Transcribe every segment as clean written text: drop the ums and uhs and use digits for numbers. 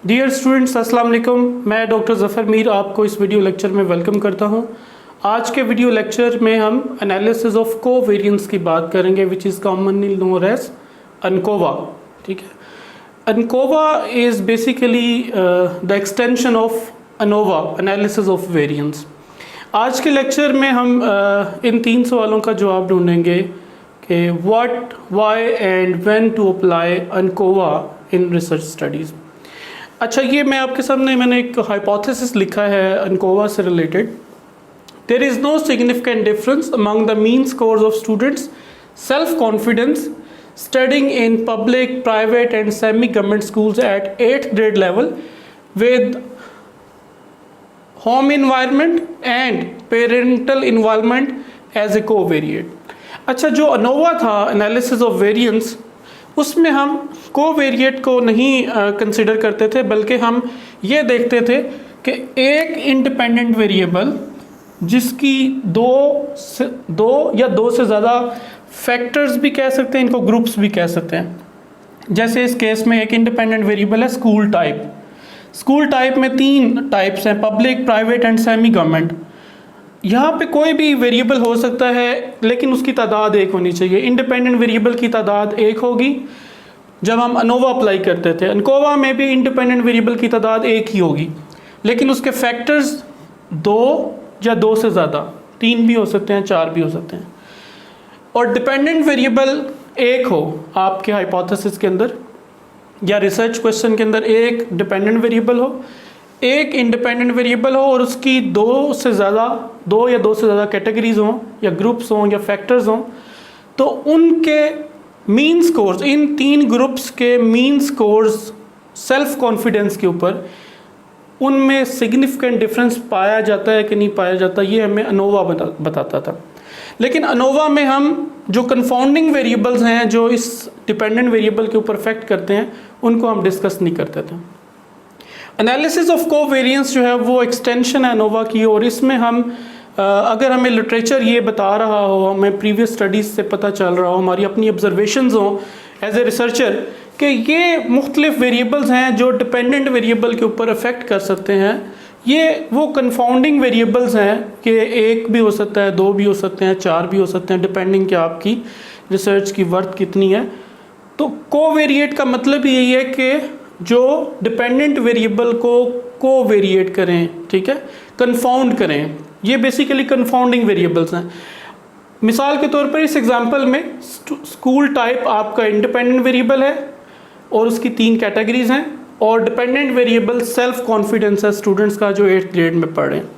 Dear students, अस्सलाम वालेकुम। मैं डॉक्टर ज़फ़र मीर आपको इस वीडियो लेक्चर में वेलकम करता हूं। आज के वीडियो लेक्चर में हम एनालिसिस ऑफ कोवेरिएंस की बात करेंगे, which is commonly known as ANCOVA. ठीक है, ANCOVA is basically the extension of ANOVA, analysis of variance. आज के लेक्चर में हम इन 3 सवालों का जवाब ढूंढेंगे कि what, why and when to apply ANCOVA in research studies. अच्छा, ये मैं आपके सामने मैंने एक हाइपोथेसिस लिखा है अनकोवा से रिलेटेड। There is no significant difference among the mean scores of students self confidence studying in public, private and semi-government schools at 8th grade level with home environment and parental involvement as a covariate। अच्छा, जो ANOVA था analysis of variance, उसमें हम कोवेरिएट को नहीं consider करते थे, बल्कि हम ये देखते थे कि एक इंडिपेंडेंट वेरिएबल जिसकी दो या दो से ज़्यादा फैक्टर्स भी कह सकते हैं, इनको ग्रुप्स भी कह सकते हैं। जैसे इस केस में एक इंडिपेंडेंट वेरिएबल है स्कूल टाइप। स्कूल टाइप में 3 टाइप्स हैं, public, private and semi government. यहाँ पे कोई भी वेरिएबल हो सकता है, लेकिन उसकी तादाद 1 होनी चाहिए। इंडिपेंडेंट वेरिएबल की तादाद 1 होगी जब हम अनोवा अप्लाई करते थे। अनकोवा में भी इंडिपेंडेंट वेरिएबल की तादाद 1 ही होगी, लेकिन उसके फैक्टर्स 2 या 2 से ज़्यादा, 3 भी हो सकते हैं, 4 भी हो सकते हैं। और डिपेंडेंट वेरिएबल 1 हो आपके हाइपोथेसिस के अंदर या रिसर्च क्वेश्चन के अंदर, एक डिपेंडेंट वेरिएबल हो, एक इंडिपेंडेंट वेरिएबल हो और उसकी 2 या 2 से ज़्यादा कैटेगरीज हों या ग्रुप्स हों या फैक्टर्स हों, तो उनके मीन स्कोर्स, इन 3 ग्रुप्स के मीन स्कोर्स सेल्फ कॉन्फिडेंस के ऊपर, उनमें सिग्निफिकेंट डिफरेंस पाया जाता है कि नहीं पाया जाता, ये हमें अनोवा बताता था। लेकिन अनोवा में हम जो कंफाउंडिंग वेरिएबल्स हैं जो इस डिपेंडेंट वेरिएबल के ऊपर इफेक्ट करते हैं, उनको हम डिस्कस नहीं करते थे। एनालिसिस ऑफ कोवेरिएंस जो है वो एक्सटेंशन है अनोवा की, और इसमें हम अगर हमें लिटरेचर ये बता रहा हो, हमें प्रीवियस स्टडीज़ से पता चल रहा हो, हमारी अपनी ऑब्जर्वेशंस हो एज ए रिसर्चर कि ये मुख्तलिफ वेरिएबल्स हैं जो डिपेंडेंट वेरिएबल के ऊपर इफेक्ट कर सकते हैं, ये वो कंफाउंडिंग वेरिएबल्स हैं कि 1 भी हो सकता है, 2 भी हो सकते हैं, 4 भी हो सकते हैं, डिपेंडिंग कि आपकी रिसर्च की वर्थ कितनी है। तो कोवेरिएट का मतलब ही यही है कि जो डिपेंडेंट वेरिएबल को कोवेरिएट करें, ठीक है, कंफाउंड करें। ये बेसिकली कंफाउंडिंग वेरिएबल्स हैं। मिसाल के तौर पर इस एग्जांपल में स्कूल टाइप आपका इंडिपेंडेंट वेरिएबल है और उसकी 3 कैटेगरीज हैं, और डिपेंडेंट वेरिएबल सेल्फ कॉन्फिडेंस है स्टूडेंट्स का जो 8th ग्रेड में पढ़ रहे हैं।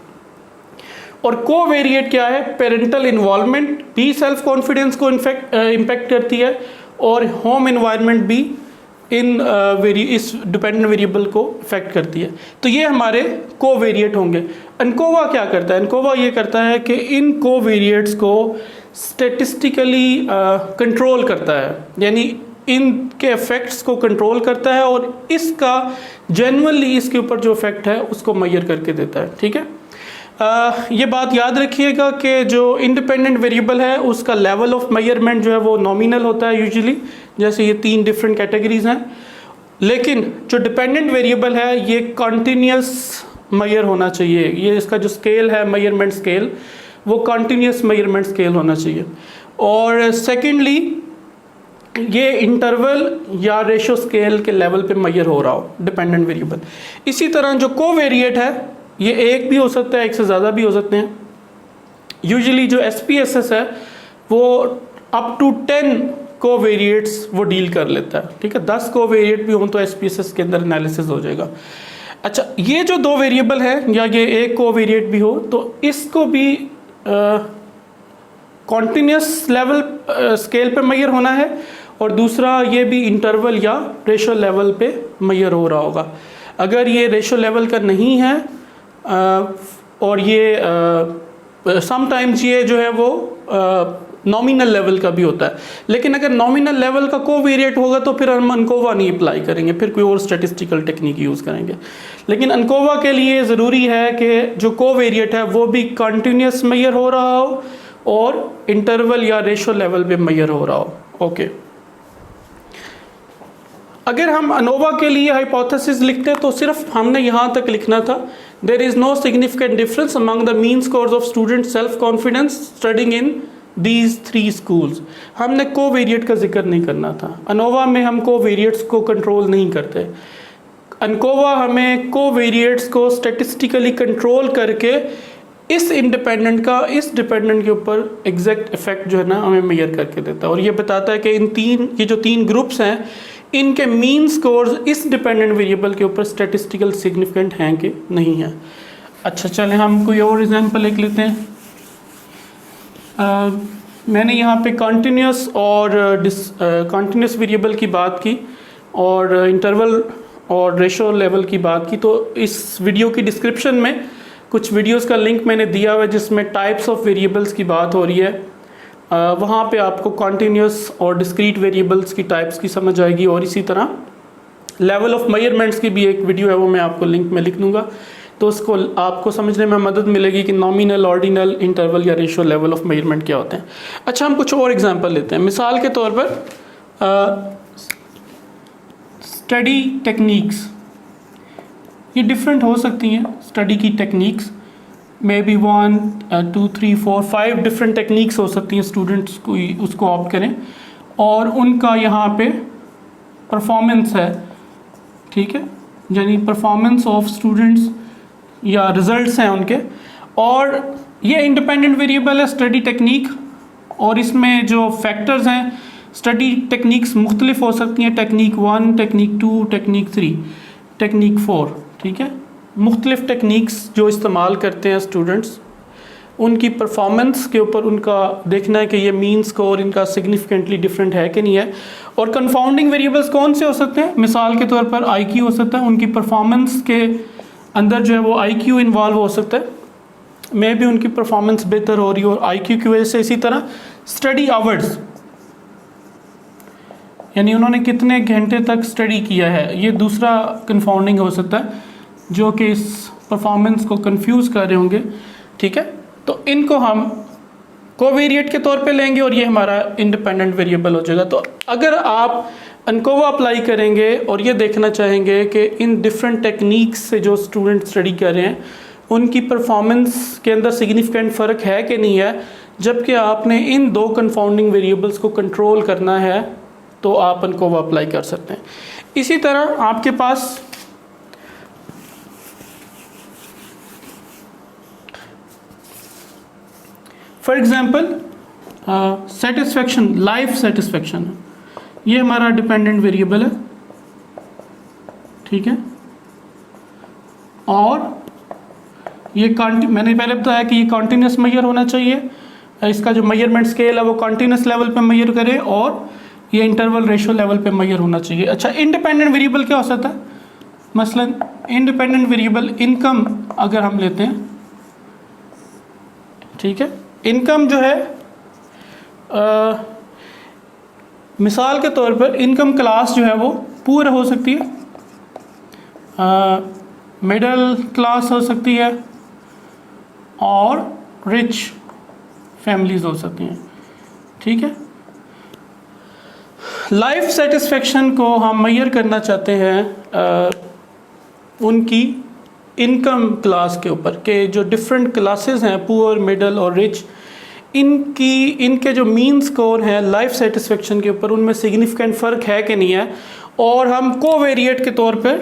और कोवेरिएट क्या है? पेरेंटल इन्वॉल्वमेंट भी सेल्फ कॉन्फिडेंस को इम्पैक्ट करती है, और होम एनवायरनमेंट भी इस डिपेंडेंट वेरिएबल को इफेक्ट करती है। तो ये हमारे कोवेरिएट होंगे। अनकोवा क्या करता है? अनकोवा ये करता है कि इन कोवेरिएट्स को स्टेटिस्टिकली कंट्रोल करता है, यानी इनके इफेक्ट्स को कंट्रोल करता है, और इसका जेन्युइनली इसके ऊपर जो इफेक्ट है उसको मेजर करके देता है। ठीक है, ये बात याद रखिएगा कि जो इंडिपेंडेंट वेरिएबल है उसका लेवल ऑफ मेजरमेंट जो है वो नॉमिनल होता है यूजुअली, जैसे ये 3 डिफरेंट कैटेगरीज हैं। लेकिन जो डिपेंडेंट वेरिएबल है ये कंटिन्यूस मेजर होना चाहिए, ये इसका जो स्केल है, मेजरमेंट स्केल, वो कंटिन्यूस मेजरमेंट स्केल होना चाहिए। और सेकेंडली ये इंटरवल या रेशो स्केल के लेवल पे मेजर हो रहा हो डिपेंडेंट वेरिएबल। इसी तरह जो कोवेरिएट है ये 1 भी हो सकता है, 1 से ज़्यादा भी हो सकते हैं। यूजुअली जो SPSS है वो अप टू 10 कोवेरिएट्स वो डील कर लेता है। ठीक है, 10 कोवेरिएट भी हों तो SPSS के अंदर एनालिसिस हो जाएगा। अच्छा, ये जो 2 वेरिएबल है या ये 1 कोवेरिएट भी हो, तो इसको भी कॉन्टिन्यूस लेवल स्केल पे मेजर होना है, और दूसरा ये भी इंटरवल या रेशो लेवल पे मेजर हो रहा होगा। अगर ये रेशो लेवल का नहीं है और ये समटाइम्स ये जो है वो नॉमिनल लेवल का भी होता है, लेकिन अगर नॉमिनल लेवल का कोवेरिएट होगा तो फिर हम अनकोवा नहीं अप्लाई करेंगे, फिर कोई और स्टैटिस्टिकल टेक्निक यूज़ करेंगे। लेकिन अनकोवा के लिए ज़रूरी है कि जो कोवेरिएट है वो भी कंटिन्यूस मेजर हो रहा हो और इंटरवल या रेशो लेवल पे मेजर हो रहा हो। ओके, अगर हम अनोवा के लिए हाइपोथेसिस लिखते हैं तो सिर्फ हमने यहाँ तक लिखना था, there is no significant difference among the mean scores of student self confidence studying in these 3 schools. हमने कोवेरिएट का जिक्र नहीं करना था। अनोवा में हम कोवेरिएट्स को कंट्रोल नहीं करते। अनकोवा हमें कोवेरिएट्स को स्टेटिस्टिकली कंट्रोल करके इस इंडिपेंडेंट का इस डिपेंडेंट के ऊपर एग्जैक्ट इफेक्ट जो है ना हमें मेजर करके देता है, और ये बताता है कि ये जो 3 ग्रुप्स हैं इनके मीन स्कोर्स इस डिपेंडेंट वेरिएबल के ऊपर स्टैटिस्टिकल सिग्निफिकेंट हैं कि नहीं है। अच्छा चलें हम कोई और एग्जांपल लिख लेते हैं। मैंने यहाँ पे कंटिन्यूस और कंटिन्यूस वेरिएबल की बात की और इंटरवल और रेशो लेवल की बात की, तो इस वीडियो की डिस्क्रिप्शन में कुछ वीडियोस का लिंक मैंने दिया हुआ है जिसमें टाइप्स ऑफ वेरिएबल्स की बात हो रही है। वहाँ पे आपको कंटिन्यूस और डिस्क्रीट वेरिएबल्स की टाइप्स की समझ आएगी, और इसी तरह लेवल ऑफ मेजरमेंट्स की भी एक वीडियो है, वो मैं आपको लिंक में लिख दूँगा, तो उसको आपको समझने में मदद मिलेगी कि नॉमिनल, ऑर्डिनल, इंटरवल या रेशो लेवल ऑफ मेजरमेंट क्या होते हैं। अच्छा हम कुछ और एग्जांपल लेते हैं। मिसाल के तौर पर स्टडी टेक्निक्स, ये डिफरेंट हो सकती हैं। स्टडी की techniques may be 1 2 3 4 5 different techniques हो सकती हैं, स्टूडेंट्स को उसको ऑप्ट करें और उनका यहाँ पे परफॉर्मेंस है, ठीक है, यानी परफॉर्मेंस ऑफ स्टूडेंट्स या रिजल्ट्स हैं उनके, और ये इंडिपेंडेंट वेरिएबल है स्टडी टेक्निक, और इसमें जो फैक्टर्स हैं स्टडी टेक्निक्स मुख्तलिफ हो सकती हैं, टेक्निक 1, टेक्निक 2, टेक्निक 3, टेक्निक 4, ठीक है। मुख्तलिफ टेक्निक्स जो इस्तेमाल करते हैं स्टूडेंट्स, उनकी परफॉर्मेंस के ऊपर उनका देखना है कि ये मीन स्कोर इनका सिग्निफिकेंटली डिफरेंट है कि नहीं है। और कंफाउंडिंग वेरिएबल्स कौन से हो सकते हैं? मिसाल के तौर पर IQ हो सकता है, उनकी परफॉर्मेंस के अंदर जो है वो IQ इन्वॉल्व हो सकता है, मे भी उनकी परफॉर्मेंस बेहतर हो रही हो IQ की वजह से। इसी तरह स्टडी आवर्स, यानी उन्होंने कितने घंटे तक स्टडी किया है, ये दूसरा कंफाउंडिंग हो सकता है जो कि इस परफॉर्मेंस को कंफ्यूज कर रहे होंगे, ठीक है। तो इनको हम कोवेरिएट के तौर पे लेंगे और ये हमारा इंडिपेंडेंट वेरिएबल हो जाएगा। तो अगर आप अनकोवा अप्लाई करेंगे और ये देखना चाहेंगे कि इन डिफरेंट टेक्निक्स से जो स्टूडेंट स्टडी कर रहे हैं उनकी परफॉर्मेंस के अंदर सिग्निफिकेंट फ़र्क है कि नहीं है, जबकि आपने इन 2 कंफाउंडिंग वेरिएबल्स को कंट्रोल करना है, तो आप अनकोवा अप्लाई कर सकते हैं। इसी तरह आपके पास for example satisfaction, life satisfaction, ये हमारा डिपेंडेंट वेरिएबल है, ठीक है। और ये मैंने पहले बताया कि ये कॉन्टिन्यूस मेजर होना चाहिए, इसका जो मेजरमेंट स्केल है वो कॉन्टिन्यूस लेवल पे मेजर करे, और ये इंटरवल रेशो लेवल पे मेजर होना चाहिए। अच्छा इंडिपेंडेंट वेरिएबल क्या हो सकता है? मसलन इंडिपेंडेंट वेरिएबल इनकम अगर हम लेते हैं, ठीक है, इनकम जो है मिसाल के तौर पर इनकम क्लास जो है वो पूर हो सकती है, मिडिल क्लास हो सकती है, और रिच फैमिलीज हो सकती हैं, ठीक है। लाइफ सेटिस्फेक्शन को हम मेजर करना चाहते हैं उनकी इनकम क्लास के ऊपर, के जो डिफरेंट क्लासेस हैं पुअर, मिडल और रिच, इनके जो मीन स्कोर हैं लाइफ सेटिस्फेक्शन के ऊपर, उनमें सिग्निफिकेंट फ़र्क है कि नहीं है। और हम कोवेरिएट के तौर पे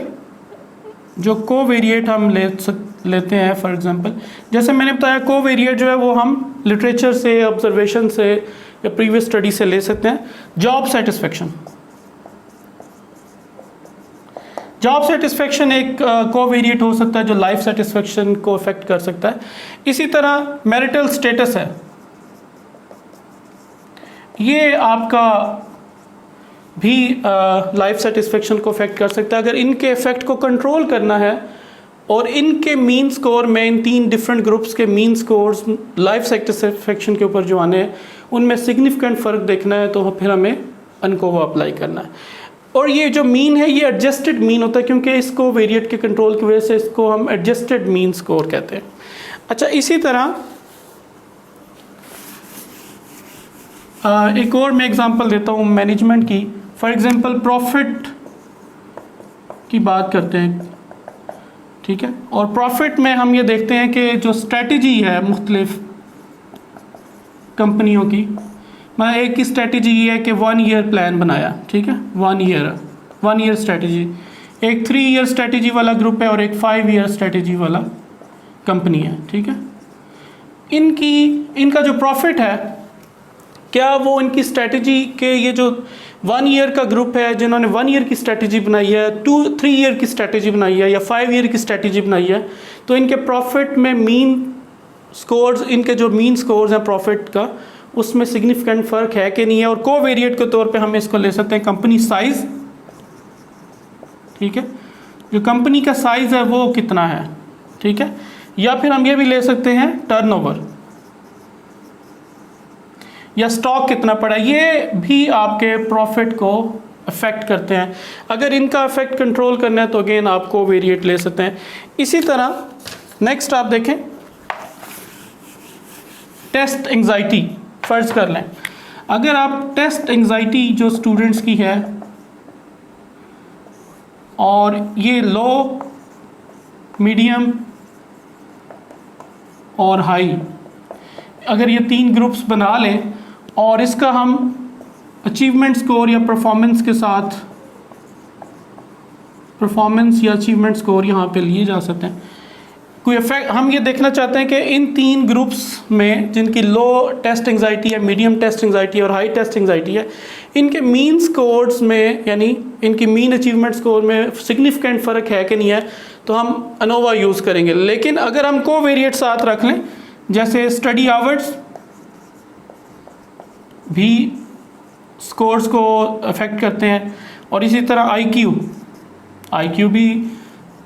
जो कोवेरिएट हम लेते हैं, फॉर एग्जांपल जैसे मैंने बताया कोवेरिएट जो है वो हम लिटरेचर से, ऑब्जर्वेशन से या प्रीवियस स्टडी से ले सकते हैं। जॉब सेटिस्फेक्शन, जॉब सेटिस्फेक्शन एक कोवेरिएट हो सकता है जो लाइफ सेटिस्फेक्शन को अफेक्ट कर सकता है। इसी तरह मैरिटल स्टेटस है, ये आपका भी लाइफ सेटिस्फेक्शन को अफेक्ट कर सकता है। अगर इनके इफेक्ट को कंट्रोल करना है और इनके मीन स्कोर में, इन 3 डिफरेंट ग्रुप्स के मीन स्कोर्स लाइफ सेटिस्फेक्शन के ऊपर जो आने हैं उनमें सिग्निफिकेंट फ़र्क देखना है, तो फिर हमें अनकोवा अप्लाई करना है। और ये जो मीन है ये एडजस्टेड मीन होता है, क्योंकि इसको वेरिएट के कंट्रोल की वजह से इसको हम एडजस्टेड मीन स्कोर कहते हैं। अच्छा इसी तरह एक और मैं एग्जांपल देता हूँ मैनेजमेंट की। फॉर एग्जांपल प्रॉफिट की बात करते हैं, ठीक है। और प्रॉफिट में हम ये देखते हैं कि जो स्ट्रेटजी है मुख्तलिफ कंपनियों की, मैं एक की स्ट्रेटजी ये है कि 1 ईयर प्लान बनाया, ठीक है, 1 ईयर स्ट्रेटजी, एक 3 ईयर स्ट्रेटजी वाला ग्रुप है और एक 5 ईयर स्ट्रेटजी वाला कंपनी है, ठीक है। इनका जो प्रॉफिट है, क्या वो इनकी स्ट्रेटजी के, ये जो 1 ईयर का ग्रुप है जिन्होंने 1 ईयर की स्ट्रेटजी बनाई है, 3 ईयर की स्ट्रेटजी बनाई है या 5 ईयर की स्ट्रेटजी बनाई है, तो इनके प्रॉफिट में मीन स्कोर्स, इनके जो मीन स्कोर्स हैं प्रॉफिट का, उसमें सिग्निफिकेंट फ़र्क है कि नहीं है। और कोवेरिएट के तौर पे हम इसको ले सकते हैं कंपनी साइज़, ठीक है, जो कंपनी का साइज़ है वो कितना है, ठीक है। या फिर हम ये भी ले सकते हैं टर्नओवर या स्टॉक कितना पड़ा, ये भी आपके प्रॉफिट को अफेक्ट करते हैं। अगर इनका अफेक्ट कंट्रोल करना है तो अगेन आप कोवेरिएट ले सकते हैं। इसी तरह नेक्स्ट आप देखें टेस्ट एंजाइटी, फ़र्ज़ कर लें अगर आप टेस्ट एंजाइटी जो स्टूडेंट्स की है और ये लो, मीडियम और हाई, अगर ये 3 ग्रुप्स बना लें और इसका हम अचीवमेंट स्कोर या परफॉर्मेंस के साथ, परफॉर्मेंस या अचीवमेंट स्कोर यहाँ पे लिए जा सकते हैं, कोई इफेक्ट, हम ये देखना चाहते हैं कि इन 3 ग्रुप्स में जिनकी लो टेस्ट एंजाइटी है, मीडियम टेस्ट एंजाइटी और हाई टेस्ट एंजाइटी है, इनके मीन स्कोर्स में यानी इनकी मीन अचीवमेंट स्कोर में सिग्निफिकेंट फ़र्क है कि नहीं है, तो हम अनोवा यूज़ करेंगे। लेकिन अगर हम कोवेरिएट साथ रख लें, जैसे स्टडी आवर्स भी स्कोर्स को अफेक्ट करते हैं और इसी तरह आईक्यू भी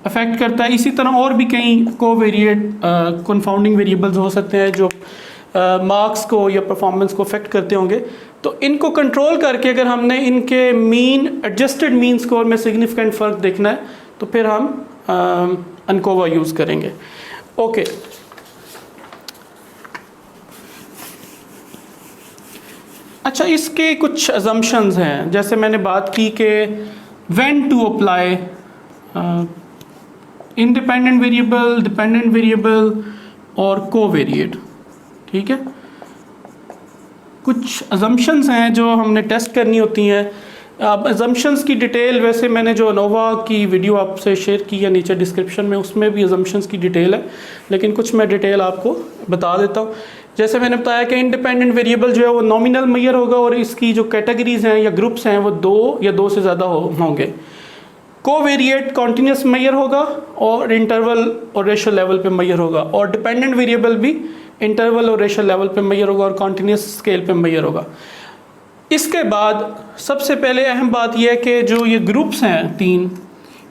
अफेक्ट करता है। इसी तरह और भी कई कोवेरिएट कंफाउंडिंग वेरिएबल्स हो सकते हैं जो मार्क्स को या परफॉर्मेंस को अफेक्ट करते होंगे। तो इनको कंट्रोल करके अगर हमने इनके मीन एडजस्टेड मीन स्कोर में सिग्निफिकेंट फ़र्क देखना है तो फिर हम अनकोवा यूज़ करेंगे। ओके, अच्छा, इसके कुछ अजम्पशंस हैं, जैसे मैंने बात की कि when to apply independent variable, dependent variable और कोवेरिएट, ठीक है। कुछ अजम्पशंस हैं जो हमने टेस्ट करनी होती हैं। अब अजम्पशंस की डिटेल वैसे मैंने जो अनोवा की वीडियो आपसे शेयर की है नीचे डिस्क्रिप्शन में, उसमें भी अजम्पशंस की डिटेल है, लेकिन कुछ मैं डिटेल आपको बता देता हूँ। जैसे मैंने बताया कि इंडिपेंडेंट वेरिएबल जो है वो नॉमिनल मेजर होगा और इसकी जो कैटेगरीज हैं या ग्रुप्स हैं वो 2 या 2 से ज़्यादा होंगे। कोवेरिएट कॉन्टीन्यूस मेजर होगा और इंटरवल और रेशियो लेवल पे मेजर होगा, और डिपेंडेंट वेरिएबल भी इंटरवल और रेशियो लेवल पे मेजर होगा और कॉन्टीन्यूस स्केल पे मेजर होगा। इसके बाद सबसे पहले अहम बात यह है कि जो ये ग्रुप्स हैं 3,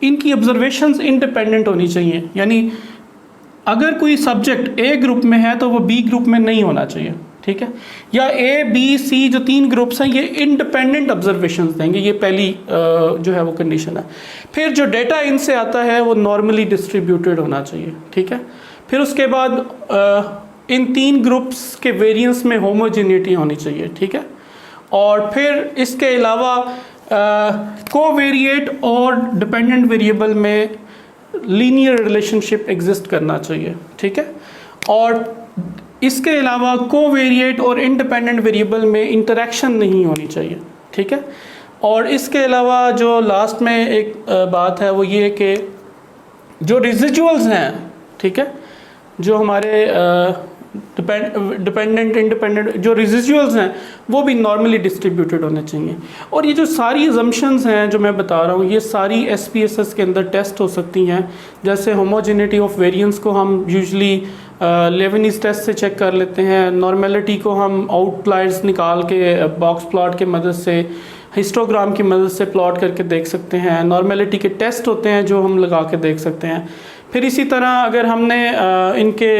इनकी ऑब्जर्वेशंस इंडिपेंडेंट होनी चाहिए, यानी अगर कोई सब्जेक्ट ए ग्रुप में है तो वो बी ग्रुप में नहीं होना चाहिए, ठीक है। या ए बी सी जो 3 ग्रुप्स हैं ये इंडिपेंडेंट ऑब्जर्वेशंस देंगे, ये पहली जो है वो कंडीशन है। फिर जो डेटा इनसे आता है वो नॉर्मली डिस्ट्रीब्यूटेड होना चाहिए, ठीक है। फिर उसके बाद इन 3 ग्रुप्स के वेरिएंस में होमोजेनिटी होनी चाहिए, ठीक है। और फिर इसके अलावा कोवेरिएट और डिपेंडेंट वेरिएबल में लीनियर रिलेशनशिप एग्जिस्ट करना चाहिए, ठीक है। और इसके अलावा कोवेरिएट और इंडिपेंडेंट वेरिएबल में इंटरेक्शन नहीं होनी चाहिए, ठीक है। और इसके अलावा जो लास्ट में एक बात है वो ये कि जो रेजिडुअल्स हैं, ठीक है, जो हमारे डिपेंडेंट इंडिपेंडेंट जो रेजिडुअल्स हैं वो भी नॉर्मली डिस्ट्रीब्यूटेड होने चाहिए। और ये जो सारी अजम्पशंस हैं जो मैं बता रहा हूँ ये सारी SPSS के अंदर टेस्ट हो सकती हैं। जैसे होमोजेनिटी ऑफ वेरिएंस को हम यूजुअली लेवनीज टेस्ट से चेक कर लेते हैं, नॉर्मेलिटी को हम आउटलायर्स निकाल के बॉक्स प्लॉट की मदद से, हिस्टोग्राम की मदद से प्लॉट करके देख सकते हैं, नॉर्मेलिटी के टेस्ट होते हैं जो हम लगा के देख सकते हैं। फिर इसी तरह अगर हमने इनके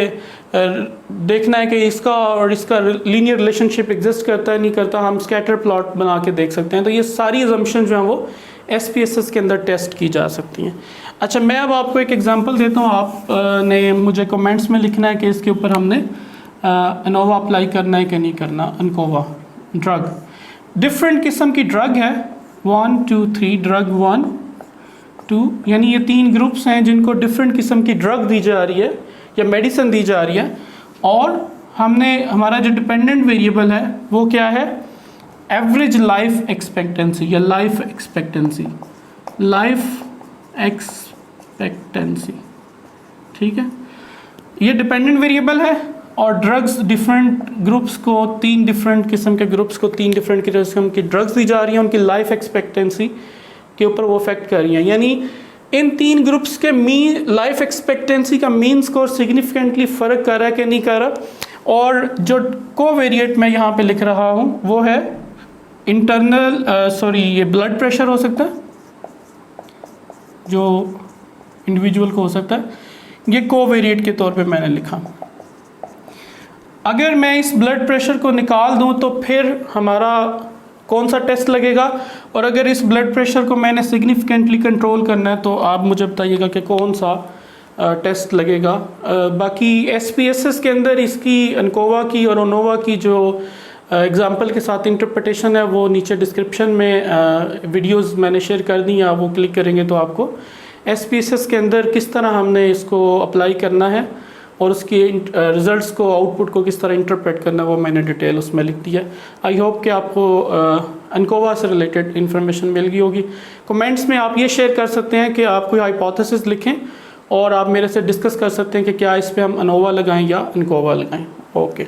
देखना है कि इसका और इसका लीनियर रिलेशनशिप एग्जिस्ट करता है नहीं करता, हम स्कैटर प्लॉट बना के देख सकते हैं। तो ये सारी अजम्पशन जो हैं वो SPSS के अंदर टेस्ट की जा सकती हैं। अच्छा, मैं अब आपको एक एग्जांपल देता हूँ, आपने मुझे कमेंट्स में लिखना है कि इसके ऊपर हमने अनोवा अप्लाई करना है कि नहीं करना। अनकोवा ड्रग, डिफरेंट किस्म की ड्रग है, 1 2 3, ड्रग 1, 2, यानी ये 3 ग्रुप्स हैं जिनको डिफरेंट किस्म की ड्रग दी जा रही है या मेडिसिन दी जा रही है, और हमने हमारा जो डिपेंडेंट वेरिएबल है वो क्या है, एवरेज लाइफ एक्सपेक्टेंसी या लाइफ एक्सपेक्टेंसी, ठीक है। ये डिपेंडेंट वेरिएबल है और ड्रग्स डिफरेंट ग्रुप्स को, 3 डिफरेंट किस्म के ग्रुप्स को 3 डिफरेंट किस्म की ड्रग्स दी जा रही हैं, उनकी लाइफ एक्सपेक्टेंसी के ऊपर वो अफेक्ट कर रही हैं। यानी इन 3 ग्रुप्स के लाइफ एक्सपेक्टेंसी का मीन स्कोर सिग्निफिकेंटली फ़र्क कर रहा है कि नहीं कर रहा, और जो कोवेरिएट मैं यहाँ पे लिख रहा हूँ वो है ये ब्लड प्रेशर हो सकता है, जो इंडिविजुअल को हो सकता है, ये कोवेरिएट के तौर पे मैंने लिखा। अगर मैं इस ब्लड प्रेशर को निकाल दूं तो फिर हमारा कौन सा टेस्ट लगेगा, और अगर इस ब्लड प्रेशर को मैंने सिग्निफिकेंटली कंट्रोल करना है तो आप मुझे बताइएगा कि कौन सा टेस्ट लगेगा। बाकी SPSS के अंदर इसकी अनकोवा की और ओनोवा की जो एग्जाम्पल के साथ इंटरप्रिटेशन है वो नीचे डिस्क्रिप्शन में वीडियोस मैंने शेयर कर दी हैं, आप वो क्लिक करेंगे तो आपको SPSS के अंदर किस तरह हमने इसको अप्लाई करना है और उसके रिजल्ट्स को, आउटपुट को किस तरह इंटरप्रेट करना है वो मैंने डिटेल उसमें लिख दी है। आई होप कि आपको अनकोवा से रिलेटेड इन्फॉर्मेशन मिल गई होगी। कमेंट्स में आप ये शेयर कर सकते हैं कि आप कोई हाइपोथेसिस लिखें और आप मेरे से डिस्कस कर सकते हैं कि क्या इस पर हम अनोवा लगाएं या अनकोवा लगाएं। ओके।